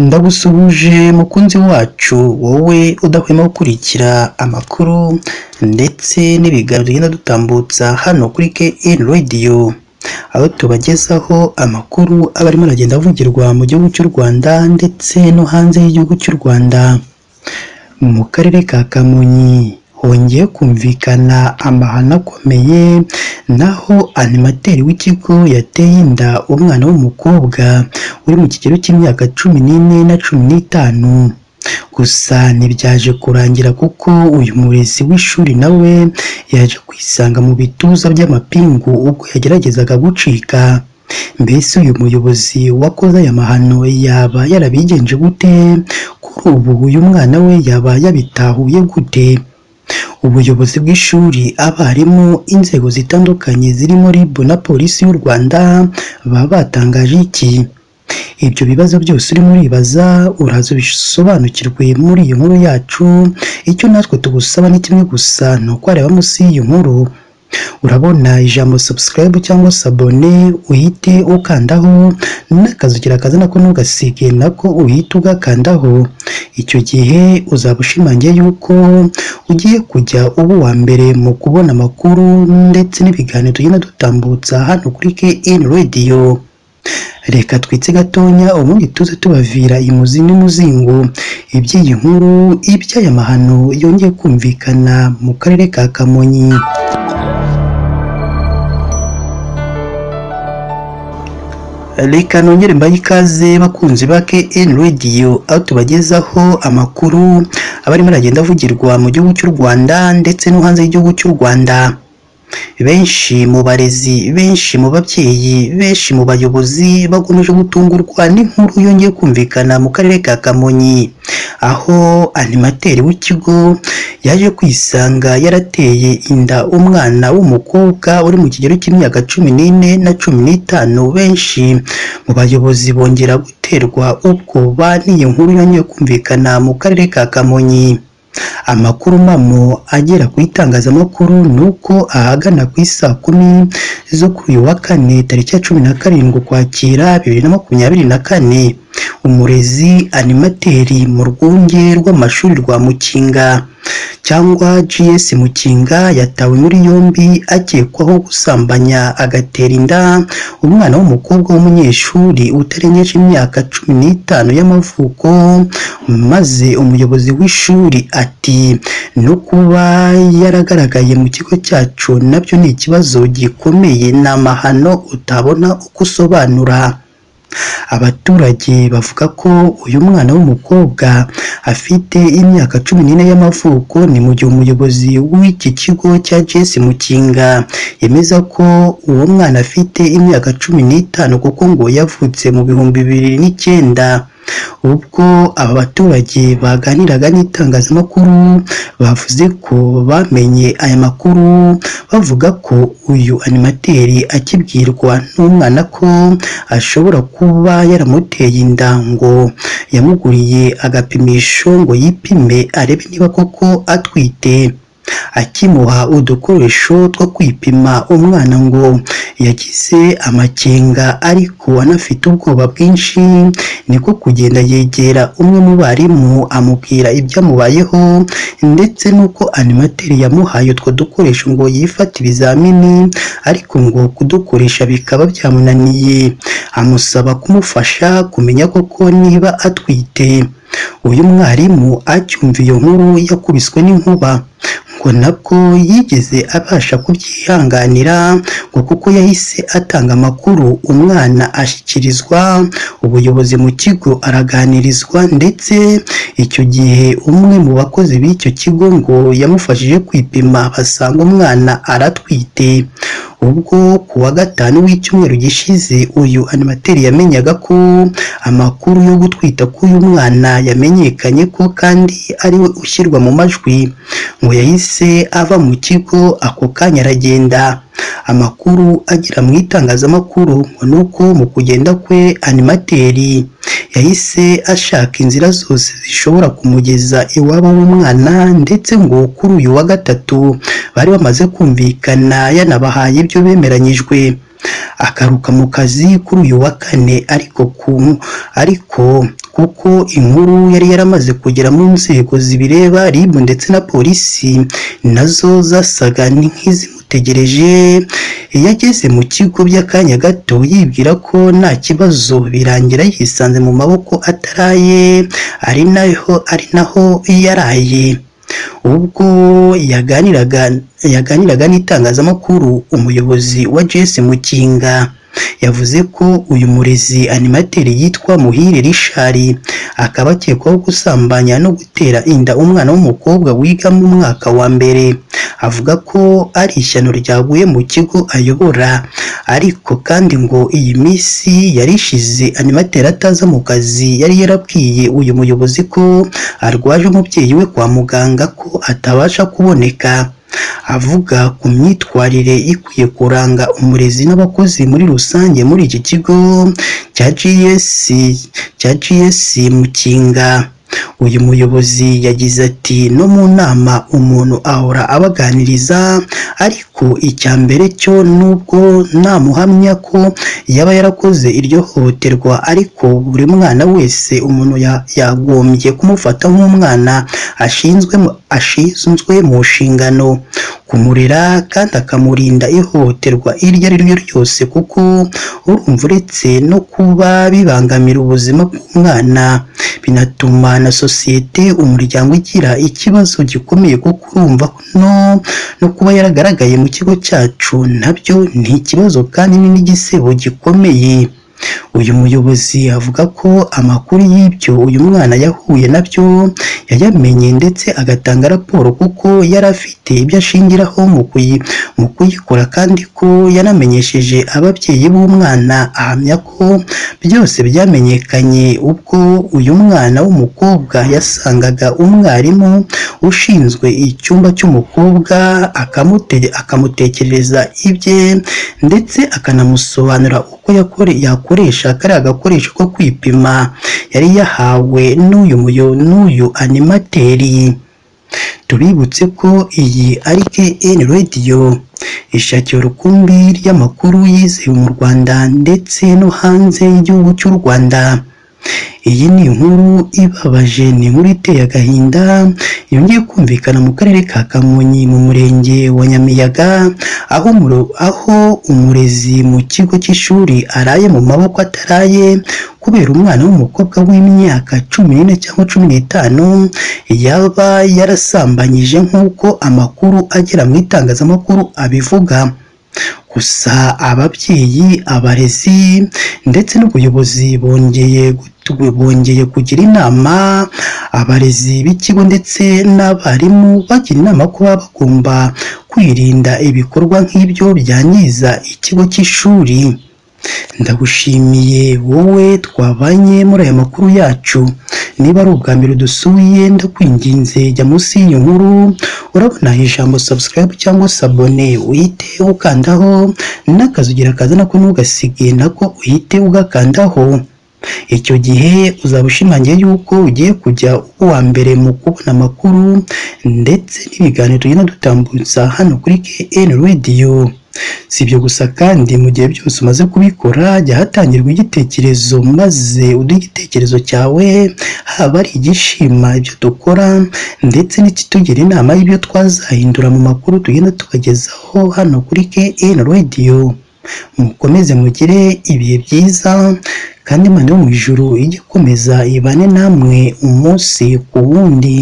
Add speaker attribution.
Speaker 1: Ndagusuhuje mukunzi wacu wowe udahwema gukurikira amakuru ndetse n'ibiganiro tugenda dutambutsa hano kuri KN Radio, aho tubagezaho amakuru aba arimo aragenda avugirwa mu gihugu cy'u Rwanda ndetse no hanze y'igihugu cy'u Rwanda. Mu karere ka Kamonyi hongeye kumvikana amahano akomeye, naho animateri w'ikigo yateye inda umwana w'umukobwa uri mu kigero cy'imyaka 14 na 15. Gusa ntibyaje kurangira kuko uyu murezi w'ishuri nawe yaje kwisanga mu bituza by'amapingu ubwo yageragezaga gucika. Mbese uyu muyobozi wakoze aya mahano yaba yarabigenje gute? Kuri ubu uyu mwana we yaba yabitahuye gute? Ubuyobozi bw'ishuri, abarimu, inzego zitandukanye zirimo RIB na polisi y'u Rwanda baba batangaje iki? Ibyo bibazo byose urimo uribaza uraza bisobanukirwe muri iyi nkuru yacu. Icyo natwe tugusaba ni kimwe gusa, ni uko wareba munsi y'iyi nkuru urabona ijambo subscribe cyangwa se abone, uhite ukandaho n'akazugira kaza nako ntugasige nako uhite ugakandaho. Icyo gihe uzaba ushimangiye yuko ugiye kujya uba uwa mbere mu kubona amakuru ndetse n'ibiganiro tugenda dutambutsa hano kuri KN Radio. Reka twitse gatonya ubundi tuze tubavira imuzi n'umuzingo iby'iyi nkuru, iby'aya mahano yongeye kumvikana mu karere ka Kamonyi. Reka nongere mbaye ikaze bakunzi ba KN Radio, aho tubagezaho amakuru aba arimo aragenda avugirwa mu gihugu cy'u Rwanda ndetse no hanze y'igihugu cy'u Rwanda. Benshi mu barezi, benshi mu babyeyi, benshi mu bayobozi bakomeje gutungurwa n'inkuru yongeye kumvikana mu karere ka Kamonyi, aho animateri w'ikigo yaje kwisanga yarateye inda umwana w'umukobwa uri mu kigero cy'imyaka 14 na 15. Benshi mu bayobozi bongera guterwa ubwoba n'iyi nkuru yongeye kumvikana mu karere ka Kamonyi. Amakuru mamo agera ku itangazamakuru nuko ahagana ku isaa 10 zo kuri uyu wa kane tariki ya 17 Ukwakira 2024, umurezi animateri mu rwunge rw'amashuri rwa Mukinga cyangwa GS Mukinga yatawe muri yombi akekwaho gusambanya agatera inda umwana w'umukobwa w'umunyeshuri utarengeje imyaka 15 y'amavuko. Maze umuyobozi w'ishuri ati no kuba yaragaragaye mu kigo cyacu nabyo ni ikibazo gikomeye, n'amahano utabona uko usobanura. Abaturage bavuga ko uyu mwana w'umukobwa afite imyaka 14 y'amavuko, ni mu gihe umuyobozi w'iki kigo cya GS Mukinga yemeza ko uwo mwana afite imyaka 15 kuko ngo yavutse mu 2009. Ubwo aba baturage baganiraga n'itangazamakuru bavuze ko bamenye aya makuru bavuga ko uyu animateri akibwirwa n'umwana ko ashobora kuba yaramuteye inda, ngo yamuguriye agapimisho ngo yipime arebe niba koko atwite. Akimuha udukoresho two kwipima umwana ngo yagize amakenga ariko anafite ubwoba bwinshi, niko kugenda yegera umwe mu barimu amubwira ibyamubayeho ndetse nuko animateri yamuhaye utwo dukoresho ngo yifate ibizamini, ariko ngo kudukoresha bikaba byamunaniye, amusaba kumufasha kumenya koko niba atwite. Uyu mwarimu acyumva iyo nkuru yakubiswe n'inkuba, ngo nabwo yigeze abasha kubyihanganira ngo kuko yahise atanga amakuru, umwana ashyikirizwa ubuyobozi mu kigo araganirizwa, ndetse icyo gihe umwe mu bakozi b'icyo kigo ngo yamufashije kwipima basanga umwana aratwite. Ubwo ku wa gatanu w'icyumweru gishize uyu animateri yamenyaga ko amakuru yo gutwita k'uyu mwana yamenyekanye ko kandi ari we ushyirwa mu majwi, ngo yahise ava mu kigo ako kanya aragenda. Amakuru agira mu itangazamakuru ngo nuko mu kugenda kwe animateri yahise ashaka inzira zose zishobora kumugeza iwabo w'umwana, ndetse ngo kuri uyu wa gatatu bari bamaze kumvikana yanabahaye ibyo bemeranyijwe. Akaruka mu kazi kuri uyu wa kane, ariko ku kuko inkuru yari yaramaze kugera mu nzego zibireba RIB ndetse na polisi nazo zasaga nk'izimutegereje. Yageze mu kigo by'akanya gato yibwira ko nta kibazo, birangira yisanze mu maboko ataraye, ari naho yaraye. Ubwo yaganiraga n'itangazamakuru, umuyobozi wa JS Mukinga yavuze ko uyu murezi animateri yitwa Muhire Richard akaba akekwaho gusambanya no gutera inda umwana w'umukobwa wiga mu mwaka wa mbere. Avuga ko ari ishyano ryaguye mu kigo ayobora, ariko kandi ngo iyi minsi yarishize animateri ataza mu kazi yari yarabwiye uyu muyobozi ko arwaje umubyeyi we kwa muganga ko atabasha kuboneka. Avuga ku myitwarire ikwiye kuranga umurezi n'abakozi muri rusange muri iki kigo cya GS Mukinga. Uyu muyobozi yagize ati no mu nama umuntu ahora abaganiriza, ariko icya mbere cyo nubwo namuhamya ko yaba yarakoze iryo hohoterwa, ariko buri mwana wese umuntu yagombye kumufata nk'umwana ashinzwe mu nshingano, kumurera kandi akamurinda ihohoterwa iryo ari ryo ryose, kuko urumva uretse no kuba bibangamira ubuzima bw'umwana binatuma na sosiyete umuryango igira ikibazo gikomeye, kuko urumva no kuba yaragaragaye mu kigo cyacu nabyo ni ikibazo kandi ni n'igisebo gikomeye. Uyu muyobozi avuga ko amakuru y'ibyo uyu mwana yahuye nabyo yayamenye ndetse agatanga raporo, kuko yari afite ibyo ashingiraho mu kuyikora, kandi ko yanamenyesheje ababyeyi b'umwana. Ahamya ko byose byamenyekanye ubwo uyu mwana w'umukobwa yasangaga umwarimu ushinzwe icyumba cy'umukobwa akamutekerereza ibye ndetse akanamusobanurira uko yakoresha kariya gakoresho ko kwipima yari yahawe n'uyu animateri. Tubibutse ko iyi ari KN Radio, ishakiro rukumbi ry'amakuru yizewe mu Rwanda ndetse no hanze y'igihugu cy'u Rwanda. Iyi ni inkuru ibabaje, ni inkuru iteye agahinda yongeye kumvikana mu karere ka Kamonyi mu murenge wa Nyamiyaga, aho umurezi mu kigo cy'ishuri araye mu maboko ataraye kubera umwana w'umukobwa w'imyaka 14 cyangwa 15 yaba yarasambanyije nk'uko amakuru agera mu itangazamakuru abivuga. Gusa ababyeyi, abarezi ndetse n'ubuyobozi bongeye kugira inama abarezi b'ikigo ndetse n'abarimu, bagira inama ko baba bagomba kwirinda ibikorwa nk'ibyo byangiza ikigo cy'ishuri. Ndagushimiye wowe twabanye muri aya makuru yacu. Niba ari ubwa mbere dusuye, ndakwinginze jya munsi y'iyo nkuru urabona ijambo subscribe cyangwa se abone, uhite ukandaho n'akazugira kaza nako ntugasige nako uhite ugakandaho. Icyo gihe uzaba ushimangiye yuko ugiye kujya uwa mbere mu kubona amakuru ndetse n'ibiganiro tugenda dutambutsa hano kuri KN Radio. Si ibyo gusa kandi mu gihe byose umaze kubikora, jya hatangirwa igitekerezo maze uduhe igitekerezo cyawe, haba ari igishima ibyo dukora ndetse n'ikitugira inama y'ibyo twazahindura mu makuru tugenda tubagezaho hano kuri KN Radio. Mukomeze mugire ibihe byiza kandi Imana yo mu ijuru ijye ikomeza ibane namwe umunsi ku wundi.